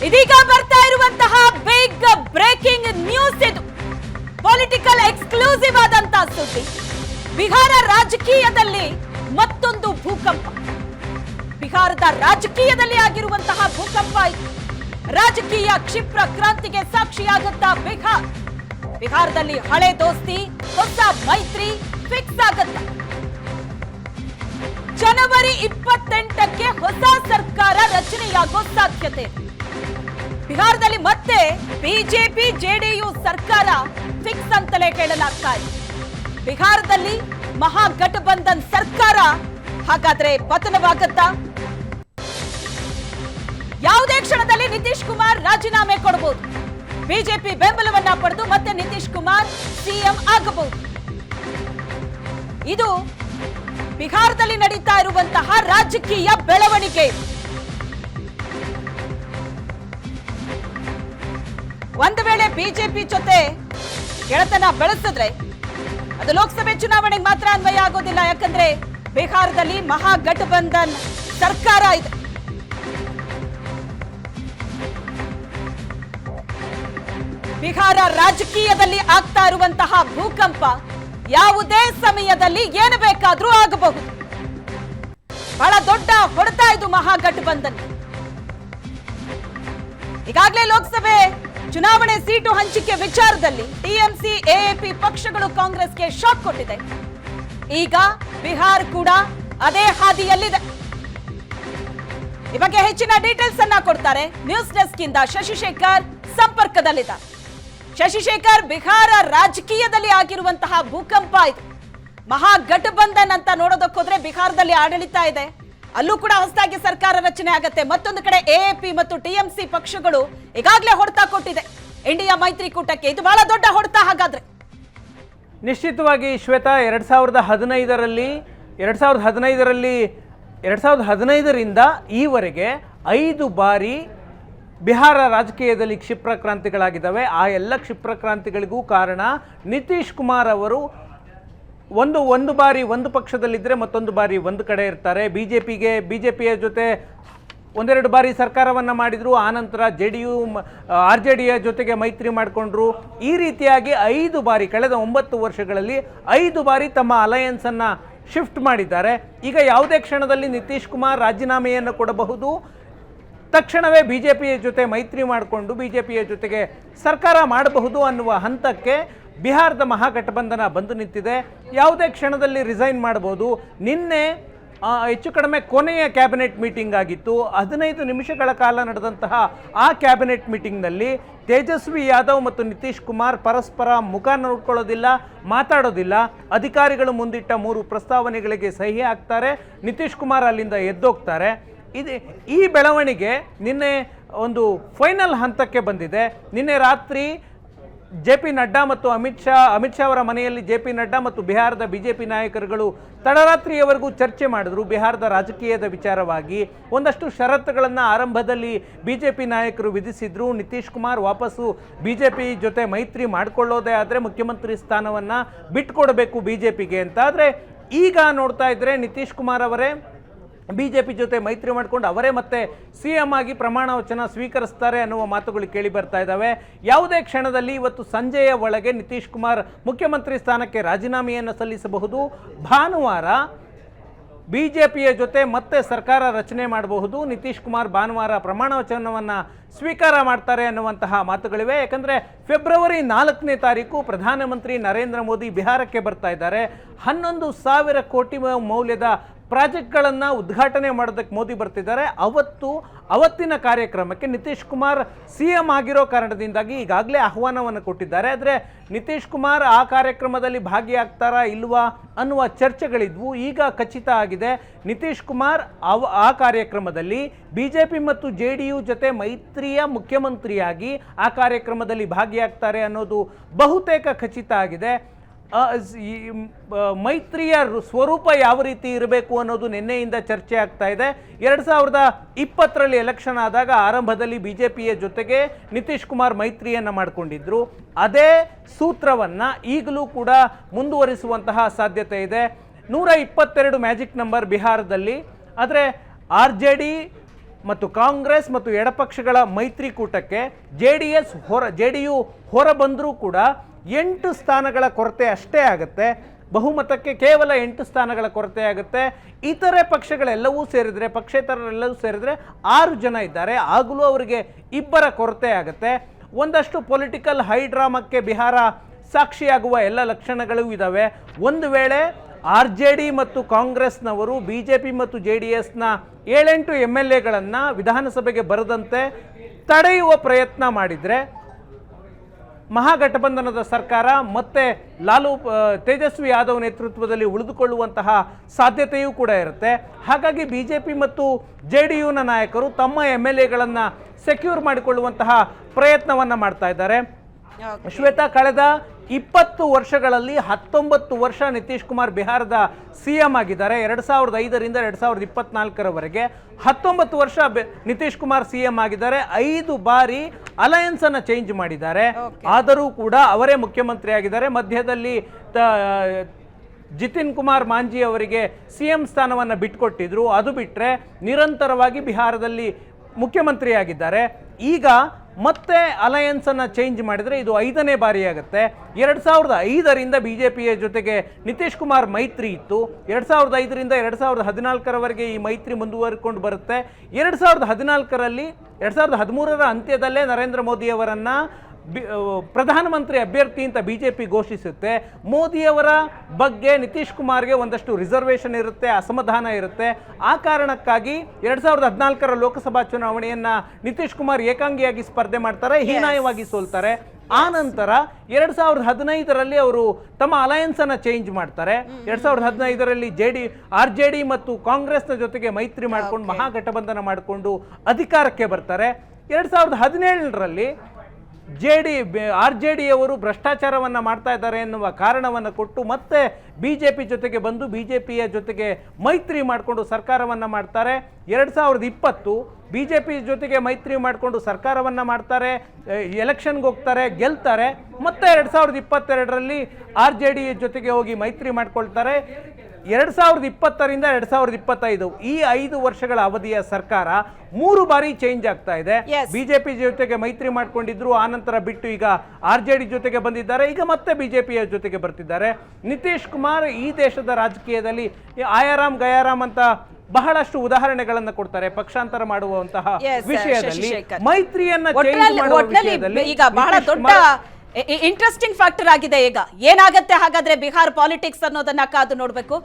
ಇದೀಗ ಬರ್ತಾ ಇರುವಂತಹ ಬಿಗ್ ಬ್ರೇಕಿಂಗ್ ನ್ಯೂಸ್ ಇದು. ಪೊಲಿಟಿಕಲ್ ಎಕ್ಸ್ಕ್ಲೂಸಿವ್ ಆದಂತ ಸುದ್ದಿ. ಬಿಹಾರ ರಾಜಕೀಯದಲ್ಲಿ ಮತ್ತೊಂದು ಭೂಕಂಪ. ಬಿಹಾರದ ರಾಜಕೀಯದಲ್ಲಿ ಆಗಿರುವಂತಹ ಭೂಕಂಪ ಇದು. ರಾಜಕೀಯ ಕ್ಷಿಪ್ರ ಕ್ರಾಂತಿಗೆ ಸಾಕ್ಷಿಯಾಗುತ್ತಾ ಬಿಹಾರದಲ್ಲಿ ಹಳೆ ದೋಸ್ತಿ ಹೊಸ ಮೈತ್ರಿ ಫಿಕ್ಸ್ ಆಗುತ್ತಾ? ಜನವರಿ 28ಕ್ಕೆ ಹೊಸ ಸರ್ಕಾರ ರಚನೆಯಾಗೋ ಸಾಧ್ಯತೆ ಇದೆ. ಬಿಹಾರದಲ್ಲಿ ಮತ್ತೆ ಬಿಜೆಪಿ ಜೆಡಿಯು ಸರ್ಕಾರ ಫಿಕ್ಸ್ ಅಂತಲೇ ಹೇಳಲಾಗ್ತಾ ಇದೆ. ಬಿಹಾರದಲ್ಲಿ ಮಹಾಗಠಬಂಧನ್ ಸರ್ಕಾರ ಹಾಗಾದ್ರೆ ಪತನವಾಗುತ್ತಾ? ಯಾವುದೇ ಕ್ಷಣದಲ್ಲಿ ನಿತೀಶ್ ಕುಮಾರ್ ರಾಜೀನಾಮೆ ಕೊಡಬಹುದು. ಬಿಜೆಪಿ ಬೆಂಬಲವನ್ನ ಪಡೆದು ಮತ್ತೆ ನಿತೀಶ್ ಕುಮಾರ್ ಸಿಎಂ ಆಗಬಹುದು. ಇದು ಬಿಹಾರದಲ್ಲಿ ನಡೀತಾ ಇರುವಂತಹ ರಾಜಕೀಯ ಬೆಳವಣಿಗೆ. ಒಂದು ವೇಳೆ ಬಿಜೆಪಿ ಜೊತೆ ಗೆಳೆತನ ಬೆಳೆಸಿದ್ರೆ ಅದು ಲೋಕಸಭೆ ಚುನಾವಣೆಗೆ ಮಾತ್ರ ಅನ್ವಯ ಆಗೋದಿಲ್ಲ. ಯಾಕಂದ್ರೆ ಬಿಹಾರದಲ್ಲಿ ಮಹಾಗಠಬಂಧನ್ ಸರ್ಕಾರ ಇದೆ. ಬಿಹಾರ ರಾಜಕೀಯದಲ್ಲಿ ಆಗ್ತಾ ಇರುವಂತಹ ಭೂಕಂಪ ಯಾವುದೇ ಸಮಯದಲ್ಲಿ ಏನು ಬೇಕಾದ್ರೂ ಆಗಬಹುದು. ಬಹಳ ದೊಡ್ಡ ಹೊಡೆತ ಇದು ಮಹಾಗಠಬಂಧನ್. ಈಗಾಗಲೇ ಲೋಕಸಭೆ ಚುನಾವಣೆ ಸೀಟು ಹಂಚಿಕೆ ವಿಚಾರದಲ್ಲಿ ಟಿಎಂಸಿ ಎಎಪಿ ಪಕ್ಷಗಳು ಕಾಂಗ್ರೆಸ್ಗೆ ಶಾಕ್ ಕೊಟ್ಟಿದೆ. ಈಗ ಬಿಹಾರ ಕೂಡ ಅದೇ ಹಾದಿಯಲ್ಲಿದೆ. ಈ ಬಗ್ಗೆ ಹೆಚ್ಚಿನ ಡೀಟೇಲ್ಸ್ ಅನ್ನ ಕೊಡ್ತಾರೆ ನ್ಯೂಸ್ ಡೆಸ್ಕ್ ಇಂದ ಶಶಿಶೇಖರ್ ಸಂಪರ್ಕದಲ್ಲಿದ್ದಾರೆ. ಶಶಿಶೇಖರ್, ಬಿಹಾರ ರಾಜಕೀಯದಲ್ಲಿ ಆಗಿರುವಂತಹ ಭೂಕಂಪ ಇದು. ಮಹಾಗಠಬಂಧನ್ ಅಂತ ನೋಡೋದಕ್ಕೋದ್ರೆ ಬಿಹಾರದಲ್ಲಿ ಆಡಳಿತ ಇದೆ, ಅಲ್ಲೂ ಕೂಡ ಹೊಸದಾಗಿ ಸರ್ಕಾರ ರಚನೆ ಆಗತ್ತೆ. ಮತ್ತೊಂದು ಕಡೆ ಎಎಪಿ ಮತ್ತು ಟಿಎಂಸಿ ಪಕ್ಷಗಳು ಈಗಾಗಲೇ ಹೊಡೆತ ಕೊಟ್ಟಿದೆ ಇಂಡಿಯಾ ಮೈತ್ರಿಕೂಟಕ್ಕೆ. ಇದು ಬಹಳ ದೊಡ್ಡ ಹೊಡೆತ ಹಾಗಾದ್ರೆ. ನಿಶ್ಚಿತವಾಗಿ ಶ್ವೇತಾ, 2015ರಿಂದ ಈವರೆಗೆ 5 ಬಾರಿ ಬಿಹಾರ ರಾಜಕೀಯದಲ್ಲಿ ಕ್ಷಿಪ್ರ ಕ್ರಾಂತಿಗಳಾಗಿದ್ದಾವೆ. ಆ ಎಲ್ಲ ಕ್ಷಿಪ್ರ ಕ್ರಾಂತಿಗಳಿಗೂ ಕಾರಣ ನಿತೀಶ್ ಕುಮಾರ್ ಅವರು ಒಂದು ಬಾರಿ ಒಂದು ಪಕ್ಷದಲ್ಲಿದ್ದರೆ ಮತ್ತೊಂದು ಬಾರಿ ಒಂದು ಕಡೆ ಇರ್ತಾರೆ. ಬಿಜೆಪಿಯ ಜೊತೆ ಒಂದೆರಡು ಬಾರಿ ಸರ್ಕಾರವನ್ನು ಮಾಡಿದರು. ಆನಂತರ RJD ಜೊತೆಗೆ ಮೈತ್ರಿ ಮಾಡಿಕೊಂಡ್ರು. ಈ ರೀತಿಯಾಗಿ 5 ಬಾರಿ ಕಳೆದ 9 ವರ್ಷಗಳಲ್ಲಿ 5 ಬಾರಿ ತಮ್ಮ ಅಲಯನ್ಸನ್ನು ಶಿಫ್ಟ್ ಮಾಡಿದ್ದಾರೆ. ಈಗ ಯಾವುದೇ ಕ್ಷಣದಲ್ಲಿ ನಿತೀಶ್ ಕುಮಾರ್ ರಾಜೀನಾಮೆಯನ್ನು ಕೊಡಬಹುದು. ತಕ್ಷಣವೇ ಬಿಜೆಪಿಯ ಜೊತೆ ಮೈತ್ರಿ ಮಾಡಿಕೊಂಡು ಬಿಜೆಪಿಯ ಜೊತೆಗೆ ಸರ್ಕಾರ ಮಾಡಬಹುದು ಅನ್ನುವ ಹಂತಕ್ಕೆ ಬಿಹಾರದ ಮಹಾಗಠಬಂಧನ ಬಂದು ನಿಂತಿದೆ. ಯಾವುದೇ ಕ್ಷಣದಲ್ಲಿ ರಿಸೈನ್ ಮಾಡಬಹುದು. ನಿನ್ನೆ ಹೆಚ್ಚು ಕಡಿಮೆ ಕೊನೆಯ ಕ್ಯಾಬಿನೆಟ್ ಮೀಟಿಂಗ್ ಆಗಿತ್ತು. 15 ನಿಮಿಷಗಳ ಕಾಲ ನಡೆದಂತಹ ಆ ಕ್ಯಾಬಿನೆಟ್ ಮೀಟಿಂಗ್ನಲ್ಲಿ ತೇಜಸ್ವಿ ಯಾದವ್ ಮತ್ತು ನಿತೀಶ್ ಕುಮಾರ್ ಪರಸ್ಪರ ಮುಖ ನೋಡ್ಕೊಳ್ಳೋದಿಲ್ಲ, ಮಾತಾಡೋದಿಲ್ಲ. ಅಧಿಕಾರಿಗಳು ಮುಂದಿಟ್ಟ 3 ಪ್ರಸ್ತಾವನೆಗಳಿಗೆ ಸಹಿ ಹಾಕ್ತಾರೆ. ನಿತೀಶ್ ಕುಮಾರ್ ಅಲ್ಲಿಂದ ಎದ್ದೋಗ್ತಾರೆ. ಈ ಬೆಳವಣಿಗೆ ನಿನ್ನೆ ಒಂದು ಫೈನಲ್ ಹಂತಕ್ಕೆ ಬಂದಿದೆ. ನಿನ್ನೆ ರಾತ್ರಿ JP ನಡ್ಡಾ ಮತ್ತು ಅಮಿತ್ ಶಾ ಅವರ ಮನೆಯಲ್ಲಿ JP ನಡ್ಡಾ ಮತ್ತು ಬಿಹಾರದ ಬಿಜೆಪಿ ನಾಯಕರುಗಳು ತಡರಾತ್ರಿಯವರೆಗೂ ಚರ್ಚೆ ಮಾಡಿದ್ರು. ಬಿಹಾರದ ರಾಜಕೀಯದ ವಿಚಾರವಾಗಿ ಒಂದಷ್ಟು ಷರತ್ತುಗಳನ್ನು ಆರಂಭದಲ್ಲಿ ಬಿಜೆಪಿ ನಾಯಕರು ವಿಧಿಸಿದ್ರು. ನಿತೀಶ್ ಕುಮಾರ್ ವಾಪಸ್ಸು ಬಿಜೆಪಿ ಜೊತೆ ಮೈತ್ರಿ ಮಾಡಿಕೊಳ್ಳೋದೇ ಆದರೆ ಮುಖ್ಯಮಂತ್ರಿ ಸ್ಥಾನವನ್ನು ಬಿಟ್ಕೊಡ್ಬೇಕು ಬಿಜೆಪಿಗೆ ಅಂತ. ಆದರೆ ಈಗ ನೋಡ್ತಾ ಇದ್ರೆ ನಿತೀಶ್ ಕುಮಾರ್ ಅವರೇ ಬಿಜೆಪಿ ಜೊತೆ ಮೈತ್ರಿ ಮಾಡಿಕೊಂಡು ಅವರೇ ಮತ್ತೆ ಸಿಎಂ ಆಗಿ ಪ್ರಮಾಣ ವಚನ ಸ್ವೀಕರಿಸ್ತಾರೆ ಅನ್ನುವ ಮಾತುಗಳು ಕೇಳಿ ಬರ್ತಾ ಇದ್ದಾವೆ. ಯಾವುದೇ ಕ್ಷಣದಲ್ಲಿ ಇವತ್ತು ಸಂಜೆಯ ಒಳಗೆ ನಿತೀಶ್ ಕುಮಾರ್ ಮುಖ್ಯಮಂತ್ರಿ ಸ್ಥಾನಕ್ಕೆ ರಾಜೀನಾಮೆಯನ್ನು ಸಲ್ಲಿಸಬಹುದು. ಭಾನುವಾರ ಬಿಜೆಪಿಯ ಜೊತೆ ಮತ್ತೆ ಸರ್ಕಾರ ರಚನೆ ಮಾಡಬಹುದು. ನಿತೀಶ್ ಕುಮಾರ್ ಭಾನುವಾರ ಪ್ರಮಾಣ ವಚನವನ್ನು ಸ್ವೀಕಾರ ಮಾಡ್ತಾರೆ ಅನ್ನುವಂತಹ ಮಾತುಗಳಿವೆ. ಯಾಕಂದರೆ ಫೆಬ್ರವರಿ 4ನೇ ತಾರೀಕು ಪ್ರಧಾನಮಂತ್ರಿ ನರೇಂದ್ರ ಮೋದಿ ಬಿಹಾರಕ್ಕೆ ಬರ್ತಾ ಇದ್ದಾರೆ. 11,000 ಕೋಟಿ ಮೌಲ್ಯದ ಪ್ರಾಜೆಕ್ಟ್ಗಳನ್ನು ಉದ್ಘಾಟನೆ ಮಾಡೋದಕ್ಕೆ ಮೋದಿ ಬರ್ತಿದ್ದಾರೆ. ಅವತ್ತಿನ ಕಾರ್ಯಕ್ರಮಕ್ಕೆ ನಿತೀಶ್ ಕುಮಾರ್ ಸಿಎಂ ಆಗಿರೋ ಕಾರಣದಿಂದಾಗಿ ಈಗಾಗಲೇ ಆಹ್ವಾನವನ್ನು ಕೊಟ್ಟಿದ್ದಾರೆ. ಆದರೆ ನಿತೀಶ್ ಕುಮಾರ್ ಆ ಕಾರ್ಯಕ್ರಮದಲ್ಲಿ ಭಾಗಿಯಾಗ್ತಾರಾ ಇಲ್ವಾ ಅನ್ನುವ ಚರ್ಚೆಗಳಿದ್ವು. ಈಗ ಖಚಿತ ಆಗಿದೆ, ನಿತೀಶ್ ಕುಮಾರ್ ಆ ಕಾರ್ಯಕ್ರಮದಲ್ಲಿ ಬಿಜೆಪಿ ಮತ್ತು JDU ಜೊತೆ ಮೈತ್ರಿಯ ಮುಖ್ಯಮಂತ್ರಿಯಾಗಿ ಆ ಕಾರ್ಯಕ್ರಮದಲ್ಲಿ ಭಾಗಿಯಾಗ್ತಾರೆ ಅನ್ನೋದು ಬಹುತೇಕ ಖಚಿತ ಆಗಿದೆ. ಮೈತ್ರಿಯ ಸ್ವರೂಪ ಯಾವ ರೀತಿ ಇರಬೇಕು ಅನ್ನೋದು ನಿನ್ನೆಯಿಂದ ಚರ್ಚೆ ಆಗ್ತಾ ಇದೆ. 2020ರಲ್ಲಿ ಎಲೆಕ್ಷನ್ ಆದಾಗ ಆರಂಭದಲ್ಲಿ ಬಿಜೆಪಿಯ ಜೊತೆಗೆ ನಿತೀಶ್ ಕುಮಾರ್ ಮೈತ್ರಿಯನ್ನು ಮಾಡಿಕೊಂಡಿದ್ರು. ಅದೇ ಸೂತ್ರವನ್ನು ಈಗಲೂ ಕೂಡ ಮುಂದುವರಿಸುವಂತಹ ಸಾಧ್ಯತೆ ಇದೆ. 122 ಮ್ಯಾಜಿಕ್ ನಂಬರ್ ಬಿಹಾರದಲ್ಲಿ. ಆದರೆ RJD ಮತ್ತು ಕಾಂಗ್ರೆಸ್ ಮತ್ತು ಎಡಪಕ್ಷಗಳ ಮೈತ್ರಿಕೂಟಕ್ಕೆ ಜೆ ಡಿ ಯು ಹೊರ ಬಂದರೂ ಕೂಡ 8 ಸ್ಥಾನಗಳ ಕೊರತೆ ಅಷ್ಟೇ ಆಗುತ್ತೆ. ಬಹುಮತಕ್ಕೆ ಕೇವಲ 8 ಸ್ಥಾನಗಳ ಕೊರತೆ ಆಗುತ್ತೆ. ಇತರೆ ಪಕ್ಷಗಳೆಲ್ಲವೂ ಸೇರಿದರೆ, ಪಕ್ಷೇತರರೆಲ್ಲವೂ ಸೇರಿದರೆ 6 ಜನ ಇದ್ದಾರೆ. ಆಗಲೂ ಅವರಿಗೆ 2 ಕೊರತೆ ಆಗುತ್ತೆ. ಒಂದಷ್ಟು ಪೊಲಿಟಿಕಲ್ ಹೈಡ್ರಾಮಕ್ಕೆ ಬಿಹಾರ ಸಾಕ್ಷಿಯಾಗುವ ಎಲ್ಲ ಲಕ್ಷಣಗಳು ಇದ್ದಾವೆ. ಒಂದು ವೇಳೆ RJD ಮತ್ತು ಕಾಂಗ್ರೆಸ್ನವರು BJP ಮತ್ತು JDSನ 7-8 MLAಗಳನ್ನು ವಿಧಾನಸಭೆಗೆ ಬರದಂತೆ ತಡೆಯುವ ಪ್ರಯತ್ನ ಮಾಡಿದರೆ ಮಹಾಗಠಬಂಧನದ ಸರ್ಕಾರ ಮತ್ತೆ ತೇಜಸ್ವಿ ಯಾದವ್ ನೇತೃತ್ವದಲ್ಲಿ ಉಳಿದುಕೊಳ್ಳುವಂತಹ ಸಾಧ್ಯತೆಯೂ ಕೂಡ ಇರುತ್ತೆ. ಹಾಗಾಗಿ BJP ಮತ್ತು JDUನ ನಾಯಕರು ತಮ್ಮ MLAಗಳನ್ನು ಸೆಕ್ಯೂರ್ ಮಾಡಿಕೊಳ್ಳುವಂತಹ ಪ್ರಯತ್ನವನ್ನು ಮಾಡ್ತಾ ಇದ್ದಾರೆ. ಶ್ವೇತಾ, ಕಳೆದ 20 ವರ್ಷಗಳಲ್ಲಿ 19 ವರ್ಷ ನಿತೀಶ್ ಕುಮಾರ್ ಬಿಹಾರದ CM ಆಗಿದ್ದಾರೆ. 2005ರಿಂದ 2024ರವರೆಗೆ 19 ವರ್ಷ ನಿತೀಶ್ ಕುಮಾರ್ CM ಆಗಿದ್ದಾರೆ. 5 ಬಾರಿ ಅಲಯನ್ಸ್ ಅನ್ನು ಚೇಂಜ್ ಮಾಡಿದ್ದಾರೆ. ಆದರೂ ಕೂಡ ಅವರೇ ಮುಖ್ಯಮಂತ್ರಿ ಆಗಿದ್ದಾರೆ. ಮಧ್ಯದಲ್ಲಿ ಜಿತಿನ್ ಕುಮಾರ್ ಮಾಂಜಿ ಅವರಿಗೆ CM ಸ್ಥಾನವನ್ನು ಬಿಟ್ಟುಕೊಟ್ಟಿದ್ರು. ಅದು ಬಿಟ್ಟರೆ ನಿರಂತರವಾಗಿ ಬಿಹಾರದಲ್ಲಿ ಮುಖ್ಯಮಂತ್ರಿಯಾಗಿದ್ದಾರೆ. ಈಗ ಮತ್ತೆ ಅಲಯನ್ಸ್ ಅನ್ನು ಚೇಂಜ್ ಮಾಡಿದರೆ ಇದು 5ನೇ ಬಾರಿ ಆಗುತ್ತೆ. 2005ರಿಂದ BJPಯ ಜೊತೆಗೆ ನಿತೀಶ್ ಕುಮಾರ್ ಮೈತ್ರಿ ಇತ್ತು. 2005ರಿಂದ 2014ರವರೆಗೆ ಈ ಮೈತ್ರಿ ಮುಂದುವರಿಕೊಂಡು ಬರುತ್ತೆ. 2014ರಲ್ಲಿ 2013ರ ಅಂತ್ಯದಲ್ಲೇ ನರೇಂದ್ರ ಮೋದಿಯವರನ್ನು ಪ್ರಧಾನಮಂತ್ರಿ ಅಭ್ಯರ್ಥಿ ಅಂತ BJP ಘೋಷಿಸುತ್ತೆ. ಮೋದಿಯವರ ಬಗ್ಗೆ ನಿತೀಶ್ ಕುಮಾರ್ಗೆ ಒಂದಷ್ಟು ರಿಸರ್ವೇಷನ್ ಇರುತ್ತೆ, ಅಸಮಾಧಾನ ಇರುತ್ತೆ. ಆ ಕಾರಣಕ್ಕಾಗಿ 2014ರ ಲೋಕಸಭಾ ಚುನಾವಣೆಯನ್ನ ನಿತೀಶ್ ಕುಮಾರ್ ಏಕಾಂಗಿಯಾಗಿ ಸ್ಪರ್ಧೆ ಮಾಡ್ತಾರೆ, ಹೀನಾಯವಾಗಿ ಸೋಲ್ತಾರೆ. ಆ ನಂತರ 2015ರಲ್ಲಿ ಅವರು ತಮ್ಮ ಅಲಯನ್ಸ್ ಅನ್ನ ಚೇಂಜ್ ಮಾಡ್ತಾರೆ. 2015ರಲ್ಲಿ RJD ಮತ್ತು ಕಾಂಗ್ರೆಸ್ನ ಜೊತೆಗೆ ಮೈತ್ರಿ ಮಾಡಿಕೊಂಡು ಮಹಾಗಠಬಂಧನ ಮಾಡಿಕೊಂಡು ಅಧಿಕಾರಕ್ಕೆ ಬರ್ತಾರೆ. 2017ರಲ್ಲಿ RJD ಅವರು ಭ್ರಷ್ಟಾಚಾರವನ್ನು ಮಾಡ್ತಾ ಇದ್ದಾರೆ ಎನ್ನುವ ಕಾರಣವನ್ನು ಕೊಟ್ಟು ಮತ್ತೆ BJP ಜೊತೆಗೆ ಬಂದು BJPಯ ಜೊತೆಗೆ ಮೈತ್ರಿ ಮಾಡಿಕೊಂಡು ಸರ್ಕಾರವನ್ನು ಮಾಡ್ತಾರೆ. 2020 BJP ಜೊತೆಗೆ ಮೈತ್ರಿ ಮಾಡಿಕೊಂಡು ಸರ್ಕಾರವನ್ನು ಮಾಡ್ತಾರೆ, ಎಲೆಕ್ಷನ್ಗೆ ಹೋಗ್ತಾರೆ, ಗೆಲ್ತಾರೆ. ಮತ್ತೆ 2022ರಲ್ಲಿ RJD ಜೊತೆಗೆ ಹೋಗಿ ಮೈತ್ರಿ ಮಾಡ್ಕೊಳ್ತಾರೆ. 2020ರಿಂದ 2025 ಈ 5 ವರ್ಷಗಳ ಅವಧಿಯ ಸರ್ಕಾರ 3 ಬಾರಿ ಚೇಂಜ್ ಆಗ್ತಾ ಇದೆ. BJP ಜೊತೆಗೆ ಮೈತ್ರಿ ಮಾಡ್ಕೊಂಡಿದ್ರು, ಆ ನಂತರ ಬಿಟ್ಟು ಈಗ RJD ಜೊತೆಗೆ ಬಂದಿದ್ದಾರೆ, ಈಗ ಮತ್ತೆ BJPಯ ಜೊತೆಗೆ ಬರ್ತಿದ್ದಾರೆ. ನಿತೀಶ್ ಕುಮಾರ್ ಈ ದೇಶದ ರಾಜಕೀಯದಲ್ಲಿ ಆಯಾರಾಮ್ ಗಯಾರಾಮ್ ಅಂತ ಬಹಳಷ್ಟು ಉದಾಹರಣೆಗಳನ್ನು ಕೊಡ್ತಾರೆ. ಪಕ್ಷಾಂತರ ಮಾಡುವಂತಹ ವಿಷಯದಲ್ಲಿ, ಮೈತ್ರಿಯನ್ನ ಚೇಂಜ್ ಮಾಡುವ ವಿಷಯದಲ್ಲಿ ಈಗ ಬಹಳ ದೊಡ್ಡ ಇಂಟ್ರೆಸ್ಟಿಂಗ್ ಫ್ಯಾಕ್ಟರ್ ಆಗಿದೆ. ಈಗ ಏನಾಗತ್ತೆ ಹಾಗಾದ್ರೆ ಬಿಹಾರ್ ಪಾಲಿಟಿಕ್ಸ್ ಅನ್ನೋದನ್ನ ಕಾದು ನೋಡ್ಬೇಕು.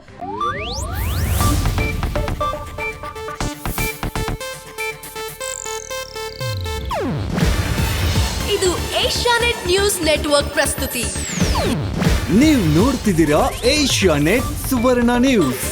ಇದು ಏಷ್ಯಾನೆಟ್ ನ್ಯೂಸ್ ನೆಟ್ವರ್ಕ್ ಪ್ರಸ್ತುತಿ. ನೀವು ನೋಡ್ತಿದ್ದೀರಾ ಏಷ್ಯಾನೆಟ್ ಸುವರ್ಣ ನ್ಯೂಸ್.